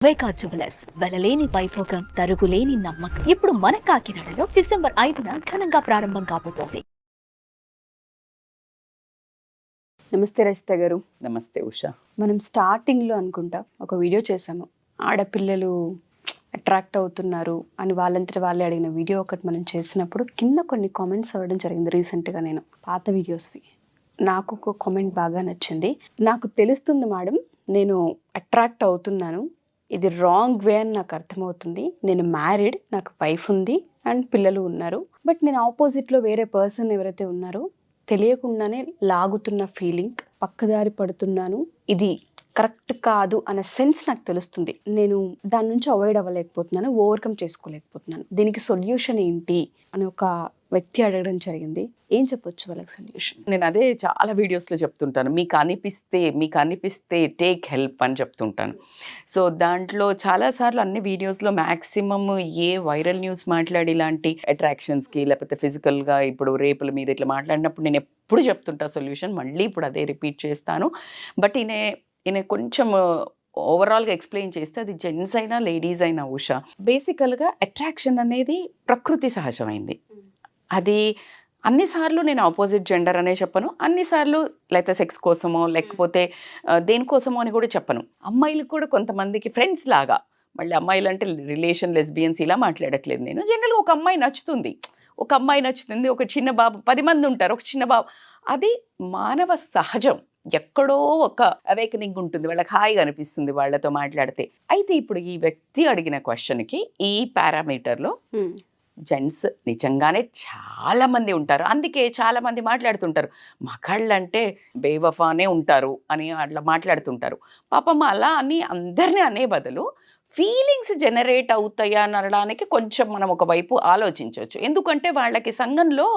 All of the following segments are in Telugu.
వైకా జ్యువెలర్స్ వెలలేని వైభోగం తరుగులేని నమ్మకం. ఇప్పుడు మన కాకినాడలో డిసెంబర్ 5న ఘనంగా ప్రారంభం కాబోతోంది. నమస్తే రచిత గారు. నమస్తే ఉషా. మనం స్టార్టింగ్లో అనుకుంటా ఒక వీడియో చేసాము, ఆడపిల్లలు అట్రాక్ట్ అవుతున్నారు అని వాళ్ళంతటి వాళ్ళే అడిగిన వీడియో ఒకటి మనం చేసినప్పుడు కింద కొన్ని కామెంట్స్ అవ్వడం జరిగింది. రీసెంట్గా నేను పాత వీడియోస్వి నాకు ఒక కామెంట్ బాగా నచ్చింది. నాకు తెలుస్తుంది మేడం, నేను అట్రాక్ట్ అవుతున్నాను, ఇది రాంగ్ వే అని నాకు అర్థమవుతుంది. నేను మ్యారీడ్, నాకు వైఫ్ ఉంది అండ్ పిల్లలు ఉన్నారు. బట్ నేను ఆపోజిట్లో వేరే పర్సన్ ఎవరైతే ఉన్నారో తెలియకుండానే లాగుతున్న ఫీలింగ్, పక్కదారి పడుతున్నాను, ఇది కరెక్ట్ కాదు అనే సెన్స్ నాకు తెలుస్తుంది. నేను దాని నుంచి అవాయిడ్ అవ్వలేకపోతున్నాను, ఓవర్కమ్ చేసుకోలేకపోతున్నాను. దీనికి సొల్యూషన్ ఏంటి అని ఒక వ్యక్తి అడగడం జరిగింది. ఏం చెప్పొచ్చు వాళ్ళకి సొల్యూషన్? నేను అదే చాలా వీడియోస్లో చెప్తుంటాను, మీకు అనిపిస్తే టేక్ హెల్ప్ అని చెప్తుంటాను. సో దాంట్లో చాలాసార్లు అన్ని వీడియోస్లో మ్యాక్సిమమ్ ఏ వైరల్ న్యూస్ మాట్లాడి ఇలాంటి అట్రాక్షన్స్కి లేకపోతే ఫిజికల్గా ఇప్పుడు రేపుల మీద ఇట్లా మాట్లాడినప్పుడు నేను ఎప్పుడు చెప్తుంటా సొల్యూషన్. మళ్ళీ ఇప్పుడు అదే రిపీట్ చేస్తాను. బట్ ఈయన కొంచెం ఓవరాల్గా ఎక్స్ప్లెయిన్ చేస్తే అది జెంట్స్ అయినా లేడీస్ అయినా ఉషా, బేసికల్గా అట్రాక్షన్ అనేది ప్రకృతి సహజమైంది. అది అన్నిసార్లు నేను ఆపోజిట్ జెండర్ అనే చెప్పను, అన్నిసార్లు లేకపోతే సెక్స్ కోసమో లేకపోతే దేనికోసమో అని కూడా చెప్పను. అమ్మాయిలకు కూడా కొంతమందికి ఫ్రెండ్స్ లాగా, మళ్ళీ అమ్మాయిలు అంటే రిలేషన్ లెస్బియన్స్ ఇలా మాట్లాడట్లేదు నేను. జనరల్గా ఒక అమ్మాయి నచ్చుతుంది, ఒక చిన్న బాబు, 10 మంది ఉంటారు, ఒక చిన్న బాబు, అది మానవ సహజం. ఎక్కడో ఒక అవేకనింగ్ ఉంటుంది, వాళ్ళకి హాయిగా అనిపిస్తుంది వాళ్ళతో మాట్లాడితే. అయితే ఇప్పుడు ఈ వ్యక్తి అడిగిన క్వశ్చన్కి ఈ పారామీటర్లో జెంట్స్ నిజంగానే చాలామంది ఉంటారు. అందుకే చాలామంది మాట్లాడుతుంటారు, మగాళ్ళంటే బేవఫానే ఉంటారు అని అట్లా మాట్లాడుతుంటారు. పాపం అలా అని అందరినీ అనే బదులు ఫీలింగ్స్ జనరేట్ అవుతాయా అని అనడానికి కొంచెం మనం ఒకవైపు ఆలోచించవచ్చు. ఎందుకంటే వాళ్ళకి సంఘంలో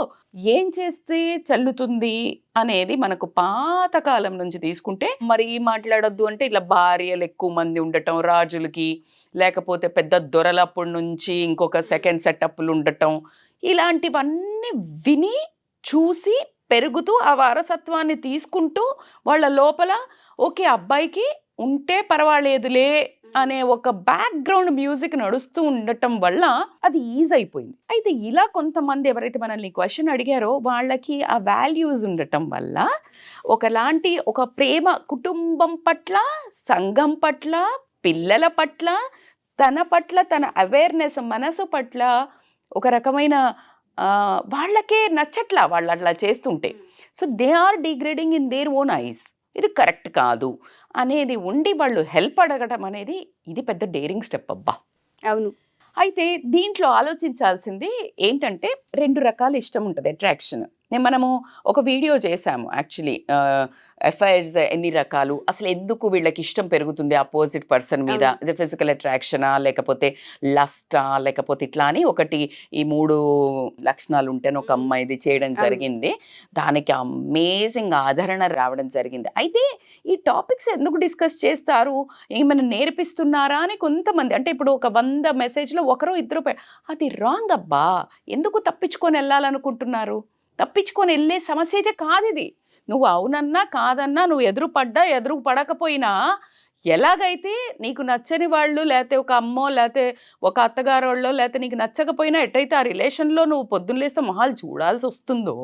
ఏం చేస్తే చల్లుతుంది అనేది మనకు పాతకాలం నుంచి తీసుకుంటే, మరి మాట్లాడొద్దు అంటే ఇలా భార్యలు ఎక్కువ మంది ఉండటం, రాజులకి లేకపోతే పెద్ద దొరలప్పటి నుంచి ఇంకొక సెకండ్ సెటప్లు ఉండటం, ఇలాంటివన్నీ విని చూసి పెరుగుతూ ఆ వారసత్వాన్ని తీసుకుంటూ వాళ్ళ లోపల ఓకే అబ్బాయికి ఉంటే పర్వాలేదులే అనే ఒక బ్యాక్గ్రౌండ్ మ్యూజిక్ నడుస్తూ ఉండటం వల్ల అది ఈజీ అయిపోయింది. అయితే ఇలా కొంతమంది ఎవరైతే మనల్ని క్వశ్చన్ అడిగారో వాళ్ళకి ఆ వాల్యూస్ ఉండటం వల్ల ఒకలాంటి ఒక ప్రేమ, కుటుంబం పట్ల, సంఘం పట్ల, పిల్లల పట్ల, తన అవేర్నెస్, మనసు పట్ల ఒక రకమైన వాళ్ళకే నచ్చట్లా వాళ్ళు అట్లా చేస్తుంటే. So they are degrading in their own eyes. ఇది కరెక్ట్ కాదు అనేది ఉండి వాళ్ళు హెల్ప్ అడగడం అనేది ఇది పెద్ద డేరింగ్ స్టెప్ అబ్బా. అవును. అయితే దీంట్లో ఆలోచించాల్సింది ఏంటంటే 2 రకాల ఇష్టం ఉంటుంది అట్రాక్షన్. మనము ఒక వీడియో చేశాము యాక్చువల్లీ, ఎఫ్ఐఆర్స్ ఎన్ని రకాలు, అసలు ఎందుకు వీళ్ళకి ఇష్టం పెరుగుతుంది ఆపోజిట్ పర్సన్ మీద, ఇది ఫిజికల్ అట్రాక్షనా లేకపోతే లస్టా లేకపోతే ఇట్లా అని ఒకటి ఈ 3 లక్షణాలు ఉంటేనే ఒక అమ్మాయిది చేయడం జరిగింది. దానికి అమేజింగ్ ఆదరణ రావడం జరిగింది. అయితే ఈ టాపిక్స్ ఎందుకు డిస్కస్ చేస్తారు, ఏమైనా నేర్పిస్తున్నారా అని కొంతమంది, అంటే ఇప్పుడు ఒక 100 మెసేజ్లో 1-2 అది రాంగ్ అబ్బా. ఎందుకు తప్పించుకొని వెళ్ళాలనుకుంటున్నారు? తప్పించుకొని వెళ్ళే సమస్య అయితే కాదు ఇది. నువ్వు అవునన్నా కాదన్నా, నువ్వు ఎదురు పడకపోయినా, ఎలాగైతే నీకు నచ్చని వాళ్ళు లేకపోతే ఒక అమ్మో లేకపోతే ఒక అత్తగారోళ్ళో లేకపోతే నీకు నచ్చకపోయినా ఎట్టయితే ఆ రిలేషన్లో నువ్వు పొద్దున్న లేస్తే మొహాలు చూడాల్సి వస్తుందో,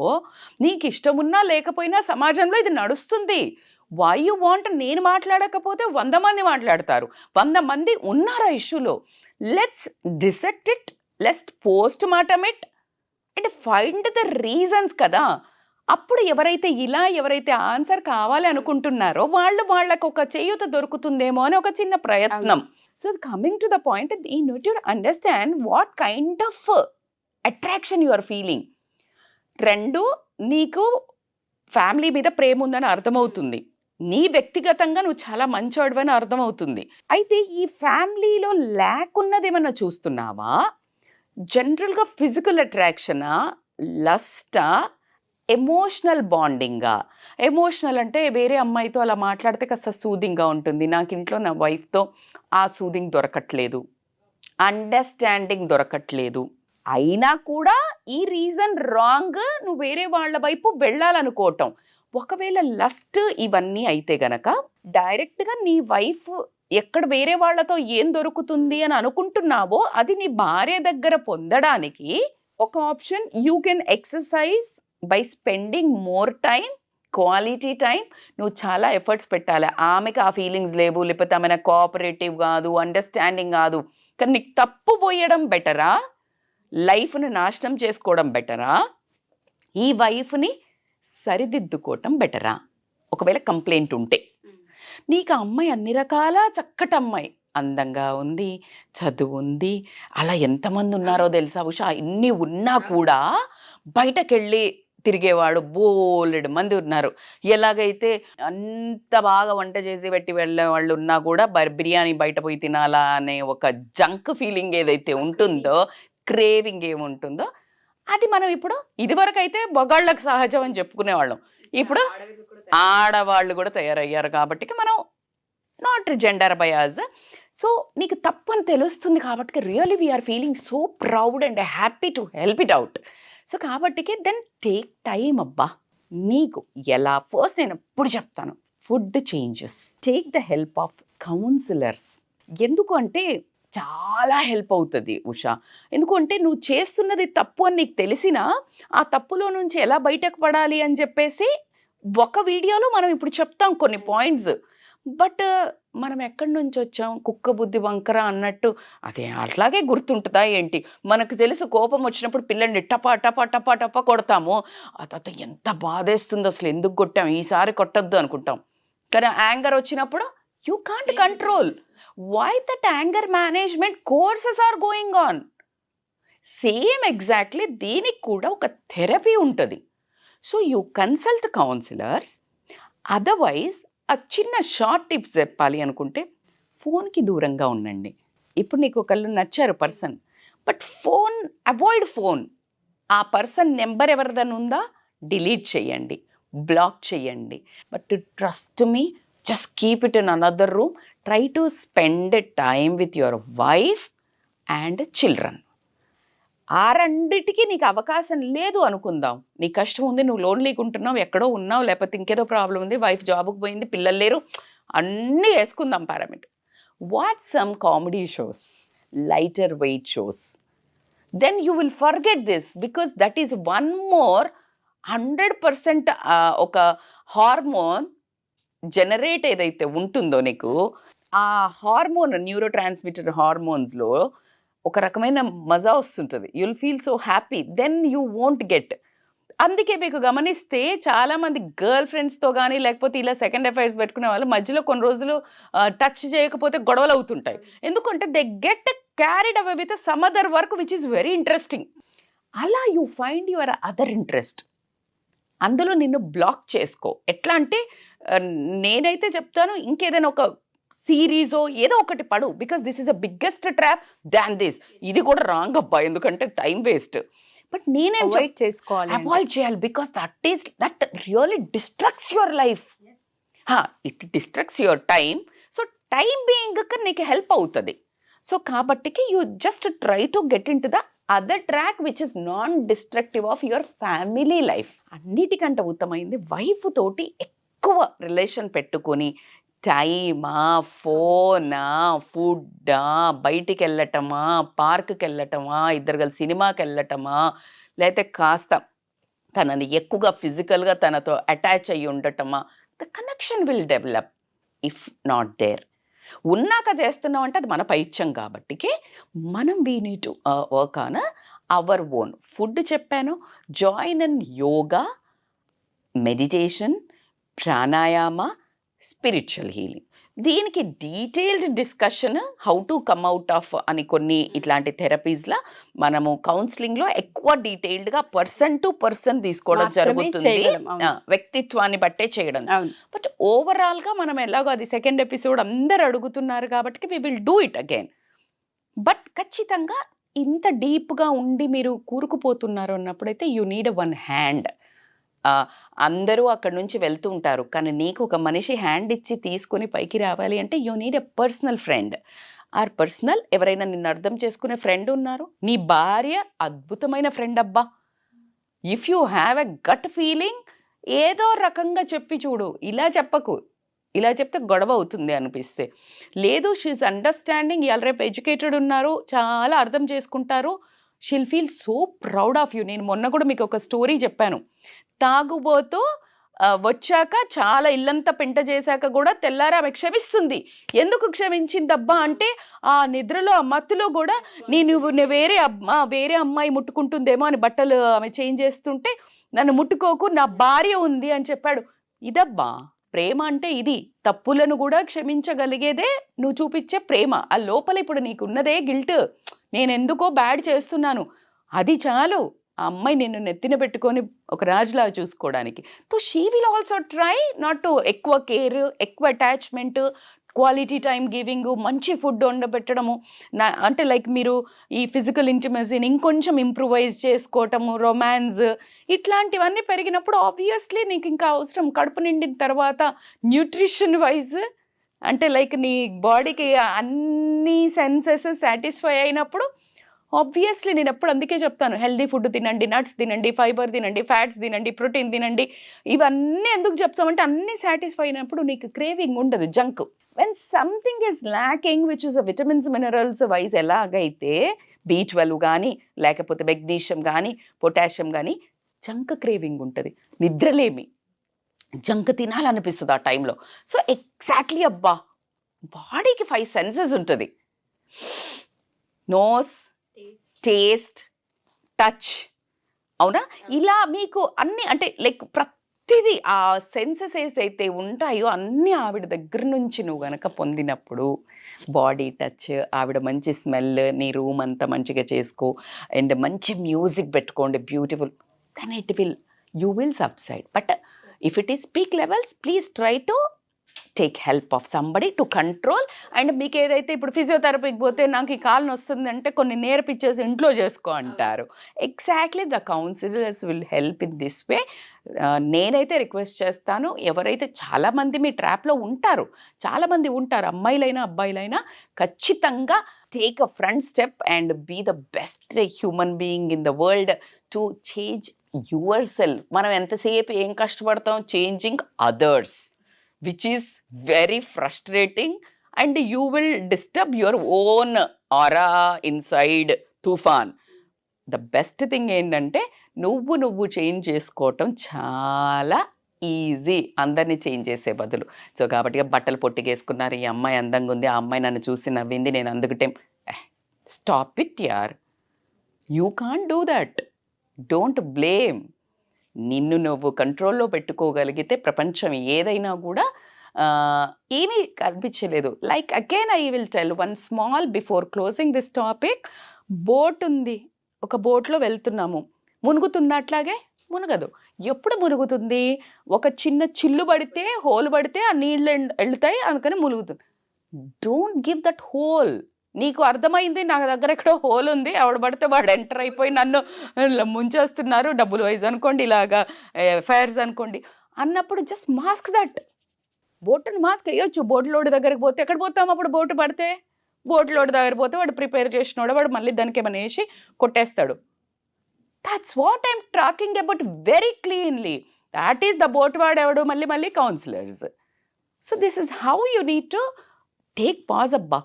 నీకు ఇష్టం ఉన్నా లేకపోయినా సమాజంలో ఇది నడుస్తుంది. వై యు వాంట్, నేను మాట్లాడకపోతే 100 మంది మాట్లాడతారు, 100 మంది ఉన్నారు ఆ ఇష్యూలో. Let's dissect it, let's post మార్టమ్ it and find the reasons కదా. అప్పుడు ఎవరైతే ఆన్సర్ కావాలి అనుకుంటున్నారో వాళ్ళకు ఒక చేయూత దొరుకుతుందేమో అని ఒక చిన్న ప్రయత్నం. So coming to the point, you need to understand what kind of attraction you are feeling. 2, నీకు ఫ్యామిలీ మీద ప్రేమ ఉందని అర్థమవుతుంది, నీ వ్యక్తిగతంగా నువ్వు చాలా మంచోడివని అర్థమవుతుంది. అయితే ఈ ఫ్యామిలీలో ల్యాక్ ఉన్నది ఏమన్నా చూస్తున్నావా? జనరల్గా ఫిజికల్ అట్రాక్షనా, లస్టా, ఎమోషనల్ బాండింగా? ఎమోషనల్ అంటే వేరే అమ్మాయితో అలా మాట్లాడితే కాస్త సూదింగ్గా ఉంటుంది, నాకు ఇంట్లో నా వైఫ్తో ఆ సూదింగ్ దొరకట్లేదు, అండర్స్టాండింగ్ దొరకట్లేదు, అయినా కూడా ఈ రీజన్ రాంగ్, నువ్వు వేరే వాళ్ళ వైపు వెళ్ళాలనుకోవటం. ఒకవేళ లస్ట్ ఇవన్నీ అయితే గనక డైరెక్ట్గా నీ వైఫ్ ఎక్కడ వేరే వాళ్ళతో ఏం దొరుకుతుంది అని అనుకుంటున్నావో అది నీ భార్య దగ్గర పొందడానికి ఒక option. You can exercise by spending more time, quality time. నువ్వు చాలా ఎఫర్ట్స్ పెట్టాలి. ఆమెకి ఆ ఫీలింగ్స్ లేవు, లేకపోతే ఆమె కోఆపరేటివ్ కాదు, అండర్స్టాండింగ్ కాదు, కానీ నీకు తప్పు పోయడం బెటరా, లైఫ్ను నాశనం చేసుకోవడం బెటరా, ఈ వైఫ్ని సరిదిద్దుకోవటం బెటరా? ఒకవేళ కంప్లైంట్ ఉంటే నీకు ఆ అమ్మాయి అన్ని రకాల చక్కటి అమ్మాయి, అందంగా ఉంది, చదువు ఉంది, అలా ఎంతమంది ఉన్నారో తెలుసా ఉషా, ఇన్ని ఉన్నా కూడా బయటకెళ్ళి తిరిగేవాడు బోలెడు మంది ఉన్నారు. ఎలాగైతే అంత బాగా వంట చేసి పెట్టి వెళ్ళే వాళ్ళు ఉన్నా కూడా బిర్యానీ బయట పోయి తినాలా అనే ఒక జంక్ ఫీలింగ్ ఏదైతే ఉంటుందో, క్రేవింగ్ ఏముంటుందో అది మనం ఇప్పుడు, ఇదివరకు అయితే మగాళ్ళకు సహజం అని చెప్పుకునేవాళ్ళం, ఇప్పుడు ఆడవాళ్ళు కూడా తయారయ్యారు కాబట్టి మనం నాట్ జెండర్ బయాస్. సో నీకు తప్పు అని తెలుస్తుంది కాబట్టి really we're feeling so proud and happy to help it out. So కాబట్టికి దెన్ టేక్ టైం అబ్బా. నీకు ఎలా ఫస్ట్ నేను ఎప్పుడు చెప్తాను, food changes, take the help of counsellors. ఎందుకు అంటే చాలా హెల్ప్ అవుతుంది ఉషా. ఎందుకంటే నువ్వు చేస్తున్నది తప్పు అని నీకు తెలిసినా ఆ తప్పులో నుంచి ఎలా బయటకు పడాలి అని చెప్పేసి ఒక వీడియోలో మనం ఇప్పుడు చెప్తాం కొన్ని పాయింట్స్. బట్ మనం ఎక్కడి నుంచి వచ్చాం, కుక్క బుద్ధి వంకర అన్నట్టు అదే అట్లాగే గుర్తుంటుందా ఏంటి? మనకు తెలుసు కోపం వచ్చినప్పుడు పిల్లల్ని టపా టపా టపా టపా కొడతాము, ఆ తర్వాత ఎంత బాధేస్తుందో, అసలు ఎందుకు కొట్టాం, ఈసారి కొట్టద్దు అనుకుంటాం. కానీ యాంగర్ వచ్చినప్పుడు you can't control. Why that anger management courses are going on. Same exactly దీనికి కూడా ఒక థెరపీ ఉంటుంది. So you consult counsellors. Otherwise ఆ చిన్న షార్ట్ టిప్స్ చెప్పాలి అనుకుంటే ఫోన్కి దూరంగా ఉండండి. ఇప్పుడు నీకు ఒకళ్ళు నచ్చారు person, but phone avoid. Phone ఆ పర్సన్ నెంబర్ ఎవరిదైనా ఉందా డిలీట్ చేయండి, బ్లాక్ చేయండి. But trust me, just keep it in another room. Try to spend time with your wife and children. ఆ రెండిటికి నీకు అవకాశం లేదు అనుకుందాం. నీ కష్టం ఉంది, నువ్వు లోన్లీగా ఉంటున్నావు, ఎక్కడో ఉన్నావు, లేకపోతే ఇంకేదో ప్రాబ్లం ఉంది, వైఫ్ జాబ్కి పోయింది, పిల్లలు లేరు, అన్నీ వేసుకుందాం parameter. What some comedy shows, lighter weight shows. Then you will forget this because that is one more 100% ఒక హార్మోన్ జనరేట్ ఏదైతే ఉంటుందో నీకు, ఆ హార్మోన్ న్యూరో ట్రాన్స్మిటర్ హార్మోన్స్లో ఒక రకమైన మజా వస్తుంటుంది. You'll feel so happy, then you won't get. అందుకే మీకు గమనిస్తే చాలామంది గర్ల్ ఫ్రెండ్స్తో కానీ లేకపోతే ఇలా సెకండ్ అఫైర్స్ పెట్టుకునే వాళ్ళు మధ్యలో కొన్ని రోజులు టచ్ చేయకపోతే గొడవలు అవుతుంటాయి. ఎందుకంటే they get carried away with some other work which is very interesting. అలా you find your other interest, అందులో నిన్ను బ్లాక్ చేసుకో. ఎట్లా అంటే నేనైతే చెప్తాను, ఇంకేదైనా ఒక సిరీజో ఏదో ఒకటి పడు, because this is the biggest trap than this. ఇది కూడా రాంగ్ అబ్బా, ఎందుకంటే టైం వేస్ట్. బట్ నేనేం అవాయిడ్ చేయాలి, because that really destructs your life. It destructs your time. So time being నీకు హెల్ప్ అవుతుంది. సో కాబట్టికి you just try to get in to the other track which is non destructive of your family life. అన్నిటికంటే ఉత్తమైంది వైఫ్ తోటి ఎక్కువ రిలేషన్ పెట్టుకొని టైమా, ఫోనా, ఫుడ్డా, బయటికి వెళ్ళటమా, పార్క్కి వెళ్ళటమా, ఇద్దరు కలిసి సినిమాకి వెళ్ళటమా, లేకపోతే కాస్త తనని ఎక్కువగా ఫిజికల్గా తనతో అటాచ్ అయ్యి ఉండటమా, the connection will develop. If not there, ఉన్నాక చేస్తున్నాం అంటే అది మన పైత్యం కాబట్టికి మనం we need to work on our own. Food చెప్పాను, join in yoga, meditation, pranayama, spiritual healing. దీనికి detailed discussion how to come out of అని కొన్ని ఇట్లాంటి థెరపీస్లో మనము కౌన్సిలింగ్లో ఎక్కువ డీటెయిల్డ్గా పర్సన్ టు పర్సన్ తీసుకోవడం జరుగుతుంది, వ్యక్తిత్వాన్ని బట్టే చేయడం. బట్ ఓవరాల్గా మనం ఎలాగో అది సెకండ్ ఎపిసోడ్ అందరు అడుగుతున్నారు కాబట్టి we will do it again. But ఖచ్చితంగా ఇంత డీప్గా ఉండి మీరు కూరుకుపోతున్నారు అన్నప్పుడైతే యూ నీడ్ వన్ హ్యాండ్. అందరూ అక్కడి నుంచి వెళ్తూ ఉంటారు, కానీ నీకు ఒక మనిషి హ్యాండ్ ఇచ్చి తీసుకొని పైకి రావాలి అంటే you need a personal friend. Or personal ఎవరైనా నిన్ను అర్థం చేసుకునే ఫ్రెండ్ ఉన్నారు. నీ భార్య అద్భుతమైన ఫ్రెండ్ అబ్బా. If you have a gut feeling ఏదో రకంగా చెప్పి చూడు, ఇలా చెప్పకు, ఇలా చెప్తే గొడవ అవుతుంది అనిపిస్తే. లేదు, షీఈస్ అండర్స్టాండింగ్, ఇవాళ రేపు ఎడ్యుకేటెడ్ ఉన్నారు, చాలా అర్థం చేసుకుంటారు, she'll feel so proud of you. నేను మొన్న కూడా మీకు ఒక స్టోరీ చెప్పాను. తాగుబోతూ వచ్చాక చాలా ఇల్లంతా పెంట చేశాక కూడా తెల్లారి ఆమె క్షమిస్తుంది. ఎందుకు క్షమించిందబ్బా అంటే ఆ నిద్రలో ఆ మత్తులో కూడా నేను వేరే అమ్మాయి ముట్టుకుంటుందేమో అని బట్టలు ఆమె చేంజ్ చేస్తుంటే నన్ను ముట్టుకోకు, నా భార్య ఉంది అని చెప్పాడు. ఇదబ్బా ప్రేమ అంటే, ఇది తప్పులను కూడా క్షమించగలిగేదే నువ్వు చూపించే ప్రేమ. ఆ లోపల ఇప్పుడు నీకున్నదే గిల్ట్, నేను ఎందుకో బ్యాడ్ చేస్తున్నాను, అది చాలు ఆ అమ్మాయి నిన్ను నెత్తిన పెట్టుకొని ఒక రాజులా చూసుకోవడానికి. So she will also try not to ఎక్కువ కేర్, ఎక్కువ అటాచ్మెంట్, క్వాలిటీ టైం గివింగ్, మంచి ఫుడ్ వండబెట్టడము, అంటే లైక్ మీరు ఈ ఫిజికల్ ఇంటిమసీని ఇంకొంచెం ఇంప్రూవైజ్ చేసుకోవటము, రొమాన్స్, ఇట్లాంటివన్నీ పెరిగినప్పుడు ఆబ్వియస్లీ నీకు ఇంకా అవసరం. కడుపు నిండిన తర్వాత న్యూట్రిషన్ వైజ్ అంటే లైక్ నీ బాడీకి అన్ని సెన్సెస్ సాటిస్ఫై అయినప్పుడు ఆబ్వియస్లీ నేను ఎప్పుడు అందుకే చెప్తాను, హెల్దీ ఫుడ్ తినండి, నట్స్ తినండి, ఫైబర్ తినండి, ఫ్యాట్స్ తినండి, ప్రోటీన్ తినండి. ఇవన్నీ ఎందుకు చెప్తామంటే అన్నీ సాటిస్ఫై అయినప్పుడు నీకు క్రేవింగ్ ఉండదు junk. When something is lacking which is vitamins minerals wise ఎలాగైతే B12 కానీ లేకపోతే మెగ్నీషియం కానీ పొటాషియం కానీ జంక్ క్రేవింగ్ ఉంటుంది, నిద్రలేమి, జంక్ తినాలనిపిస్తుంది ఆ టైంలో. సో ఎగ్జాక్ట్లీ అబ్బా బాడీకి 5 సెన్సెస్ ఉంటుంది, నోస్, టేస్ట్, టచ్, అవునా? ఇలా మీకు అన్ని అంటే లైక్ ప్రతిదీ ఆ సెన్సెస్ ఏదైతే ఉంటాయో అన్నీ ఆవిడ దగ్గర నుంచి నువ్వు గనక పొందినప్పుడు, బాడీ టచ్, ఆవిడ మంచి స్మెల్, నీ రూమ్ అంతా మంచిగా చేసుకో, అండ్ మంచి మ్యూజిక్ పెట్టుకోండి beautiful, then you will subside. But if it is peak levels please try to take help of somebody to control. And మీకు ఏదైతే ఇప్పుడు ఫిజియోథెరపీకి పోతే నాకు ఈ కాలు వస్తుందంటే కొన్ని నేర్పించేసి ఇంట్లో చేసుకో అంటారు. Exactly the counsellors will help in this way. నేనైతే రిక్వెస్ట్ చేస్తాను, ఎవరైతే చాలామంది మీ ట్రాప్లో ఉంటారు, చాలామంది ఉంటారు, అమ్మాయిలైనా అబ్బాయిలైనా, ఖచ్చితంగా take a front step and be the best human being in the world to change yourself. మనం ఎంతసేపు ఏం కష్టపడతాం, changing others, which is very frustrating and you will disturb your own aura inside tufan. The best thing ఏంటంటే నువ్వు చేంజ్ చేసుకోవటం చాలా ఈజీ, అందరినీ చేంజ్ చేసే బదులు. సో కాబట్టి బట్టలు పొట్టిగేసుకున్నారు, ఈ అమ్మాయి అందంగా ఉంది, ఆ అమ్మాయి నన్ను చూసి నవ్వింది, నేను అందుకటే స్టాప్ ఇట్ యార్, you can't do that, don't blame. నిన్ను నువ్వు కంట్రోల్లో పెట్టుకోగలిగితే ప్రపంచం ఏదైనా కూడా ఏమీ కనిపించలేదు. Like again I will tell one small before closing this topic. Boat ఉంది, ఒక బోట్లో వెళ్తున్నాము, మునుగుతుందా? అట్లాగే మునగదు. ఎప్పుడు మునుగుతుంది? ఒక చిన్న చిల్లు పడితే, హోల్ పడితే ఆ నీళ్ళు వెళ్తాయి, అందుకని మునుగుతుంది. Don't give that hole. నీకు అర్థమైంది నా దగ్గర ఎక్కడో హోల్ ఉంది, ఎవడు పడితే వాడు ఎంటర్ అయిపోయి నన్ను ముంచేస్తున్నారు, డబ్బులు వైజ్ అనుకోండి, ఇలాగా ఫైర్స్ అనుకోండి అన్నప్పుడు జస్ట్ మాస్క్ దట్. బోటును మాస్క్ వేయొచ్చు. బోట్ లోడ్ దగ్గరికి పోతే ఎక్కడ పోతాం అప్పుడు? బోటు పడితే బోట్ లోడ్ దగ్గర పోతే వాడు ప్రిపేర్ చేసినాడు, వాడు మళ్ళీ దానికి ఏమైనా వేసి కొట్టేస్తాడు. That's what I'm talking about very cleanly. That is the boat వాడేవాడు మళ్ళీ counsellors. So this is how you need to take pause. అబ్బా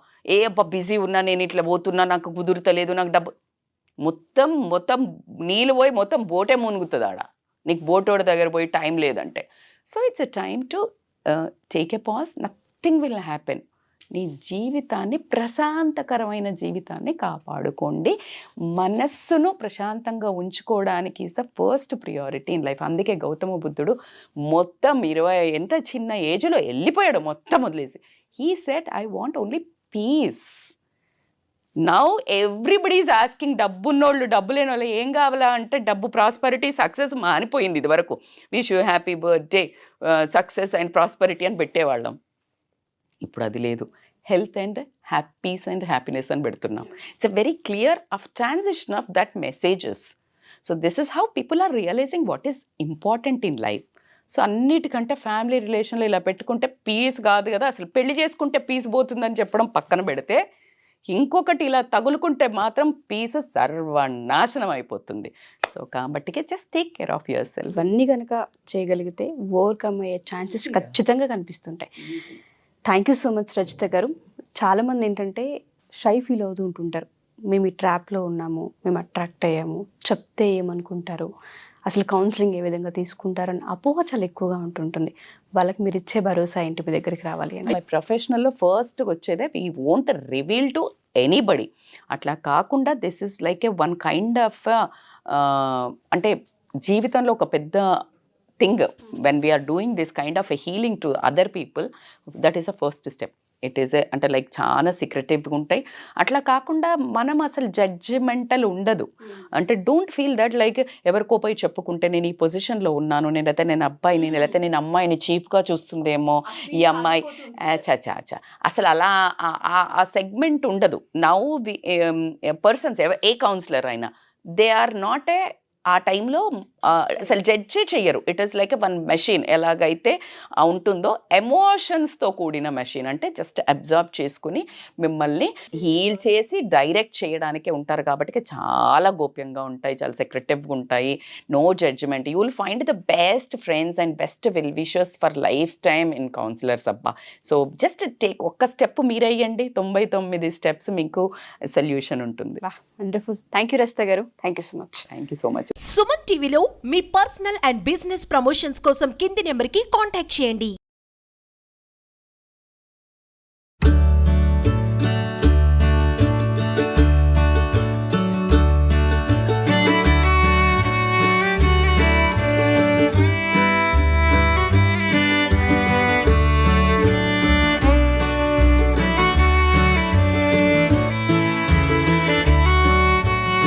బిజీ ఉన్నా, నేను ఇట్లా పోతున్నా, నాకు కుదురుతలేదు, నాకు డబ్బు, మొత్తం నీళ్ళు పోయి మొత్తం బోటే మునుగుతుంది ఆడ, నీకు బోటోడి దగ్గర పోయి టైం లేదంటే. So it's a time to take a pause. Nothing will happen. నీ జీవితాన్ని, ప్రశాంతకరమైన జీవితాన్ని కాపాడుకోండి. మనస్సును ప్రశాంతంగా ఉంచుకోవడానికి is the first priority in life. అందుకే గౌతమ బుద్ధుడు మొత్తం 20 ఎంత చిన్న ఏజ్లో వెళ్ళిపోయాడు మొత్తం వదిలేసి. He said I want only peace. Now everybody is asking, డబ్బున్నోళ్ళు, డబ్బు లేని వాళ్ళు ఏం కావాలా అంటే డబ్బు, ప్రాస్పరిటీ, సక్సెస్ మానిపోయింది. ఇది వరకు wish you happy birthday, success and prosperity అని పెట్టేవాళ్ళం. ఇప్పుడు అది లేదు. Health and peace and happiness అని పెడుతున్నాం. It's a very clear of transition of that messages. So this is how people are realising what is important in life. So అన్నిటికంటే ఫ్యామిలీ రిలేషన్లో ఇలా పెట్టుకుంటే పీస్ కాదు కదా, అసలు పెళ్లి చేసుకుంటే పీస్ పోతుందని చెప్పడం పక్కన పెడితే, ఇంకొకటి ఇలా తగులుకుంటే మాత్రం పీస్ సర్వనాశనం అయిపోతుంది. సో కాబట్టికే just take care of yourself. ఇవన్నీ కనుక చేయగలిగితే ఓవర్కమ్ అయ్యే ఛాన్సెస్ ఖచ్చితంగా కనిపిస్తుంటాయి. Thank you so much Rachita గారు. చాలామంది ఏంటంటే షై ఫీల్ అవుతూ ఉంటుంటారు, మేము ఈ ట్రాప్లో ఉన్నాము, మేము అట్రాక్ట్ అయ్యాము, చెప్తే ఏమనుకుంటారు, అసలు కౌన్సిలింగ్ ఏ విధంగా తీసుకుంటారని అపోహ చాలా ఎక్కువగా ఉంటుంటుంది. వాళ్ళకి మీరు ఇచ్చే భరోసా ఏంటి మీ దగ్గరికి రావాలి అని? మై ప్రొఫెషనల్లో ఫస్ట్ వచ్చేదే we won't reveal to anybody. అట్లా కాకుండా this is like a one kind of అంటే జీవితంలో ఒక పెద్ద thing when we're doing this kind of a healing to other people, that is a first step. It is a అంటే లైక్ చాలా సీక్రెటివ్గా ఉంటాయి. అట్లా కాకుండా మనం అసలు జడ్జిమెంటల్ ఉండదు. అంటే డోంట్ ఫీల్ దట్ లైక్ ఎవరికో పోయి చెప్పుకుంటే నేను ఈ పొజిషన్లో ఉన్నాను, నేనైతే నేను అబ్బాయిని, లేకపోతే నేను అమ్మాయిని చీప్గా చూస్తుందేమో ఈ అమ్మాయి, చా అసలు అలా ఆ సెగ్మెంట్ ఉండదు. నౌ పర్సన్స్ ఏ కౌన్సిలర్ అయినా దే ఆర్ నాట్ ఏ ఆ టైంలో అసలు జడ్జే చెయ్యరు. It is like one machine. ఎలాగైతే ఉంటుందో ఎమోషన్స్తో కూడిన మెషిన్, అంటే జస్ట్ అబ్జర్వ్ చేసుకుని మిమ్మల్ని హీల్ చేసి డైరెక్ట్ చేయడానికే ఉంటారు. కాబట్టి చాలా గోప్యంగా ఉంటాయి, చాలా సెక్రెటివ్గా ఉంటాయి. No judgment. You will find the best friends and best well wishers for life time in counsellors అబ్బా. సో జస్ట్ టేక్ ఒక్క స్టెప్ మీరయ్యండి, 99 స్టెప్స్ మీకు సొల్యూషన్ ఉంటుంది. Wonderful. Thank you Rachita garu. Thank you so much. Thank you so much. Suman టీవీలో మీ పర్సనల్ అండ్ బిజినెస్ ప్రమోషన్స్ కోసం కింది నెంబర్కి కాంటాక్ట్ చేయండి.